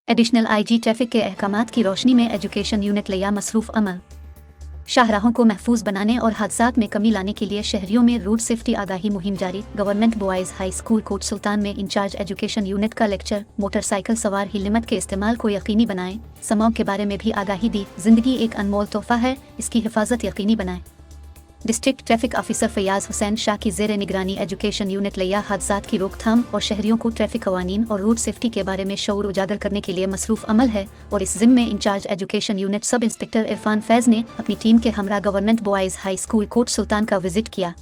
Additional IG traffic के अहकामात की रोशनी में एजुकेशन यूनिट लिया मसरूफ अमल। शाहराहों को महफूज बनाने और हादसात में कमी लाने के लिए शहरियों में रोड सेफ्टी आगाही मुहिम जारी। Government boys high school Kot Sultan में इंचार्ज एजुकेशन यूनिट का लेक्चर। मोटरसाइकिल सवार हिलमत के इस्तेमाल को यकीनी बनाएं। स्मॉग के बारे में भी आगाही दी। जिंदगी एक अनमोल तोहफा है, इसकी हिफाजत यकीनी बनाएं। District traffic officer Faiyaz Hussain Shah की ज़ेर निगरानी एजुकेशन यूनिट लिया हादसात की रोकथाम और शहरियों को ट्रैफिक कवानीन और रोड सेफ्टी के बारे में शऊर उजागर करने के लिए मसरूफ अमल है और इस ज़िम्मे incharge education unit sub inspector Irfan Faiz ने अपनी टीम के हमरा government boys high school Kot Sultan का विजिट किया।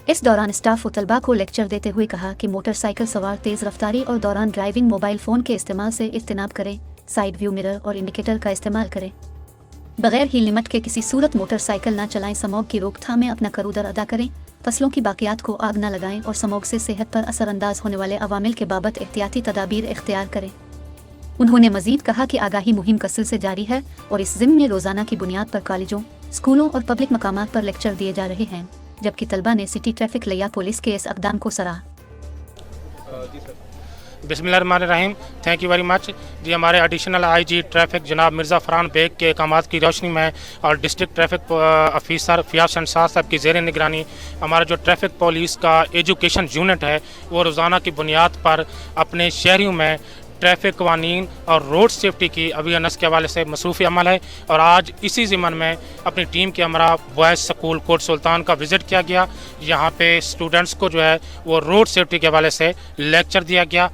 इस दौरान स्टाफ व तलबा को लेक्चर देते हुए कहा कि मोटरसाइकिल सवार तेज़ रफ्तारी और दौरान ड्राइविंग मोबाइल फ़ोन के इस्तेमाल से इज्तनाब करें। साइड व्यू मिरर और इंडिकेटर का इस्तेमाल करें। बगैर ही लिमिट के किसी सूरत मोटरसाइकिल न चलाएं। स्मॉग की रोकथाम में अपना करूदर अदा करें। फसलों की बाकियात को आग न लगाएं और स्मॉग से सेहत पर असरअंदाज होने वाले अवामिल के बाबत एहतियाती तदाबीर इख्तियार करें। उन्होंने मजीद कहा कि आगाही मुहिम का सिलसिला जारी है और इस ज़िम्मे में रोज़ाना की बुनियाद पर कॉलेजों, स्कूलों और पब्लिक मकामात पर लेक्चर दिए जा रहे हैं, जबकि तलबा ने सिटी ट्रैफिक लिया पुलिस के इस इक़दाम को सराहा। बिस्मिल्लाहिर्रहमानिर्रहीम। थैंक यू वेरी मच जी। हमारे एडिशनल आईजी ट्रैफिक जनाब मिर्ज़ा फरहान बेग के अहकामात की रोशनी में और डिस्ट्रिक्ट ट्रैफिक ऑफिसर फयाज शहनशाह साहब की ज़ेर निगरानी हमारा जो ट्रैफिक पुलिस का एजुकेशन यूनिट है वो रोज़ाना की बुनियाद पर अपने शहरियों में ट्रैफिक कवानीन और रोड सेफ्टी की अवेयरनेस के हवाले से मसरूफ़ी अमल है। और आज इसी ज़िम्मन में अपनी टीम के हमरा बॉयज़ स्कूल कोट सुल्तान का विज़िट किया गया। यहाँ पे स्टूडेंट्स को जो है वो रोड सेफ्टी के हवाले से लेक्चर दिया गया।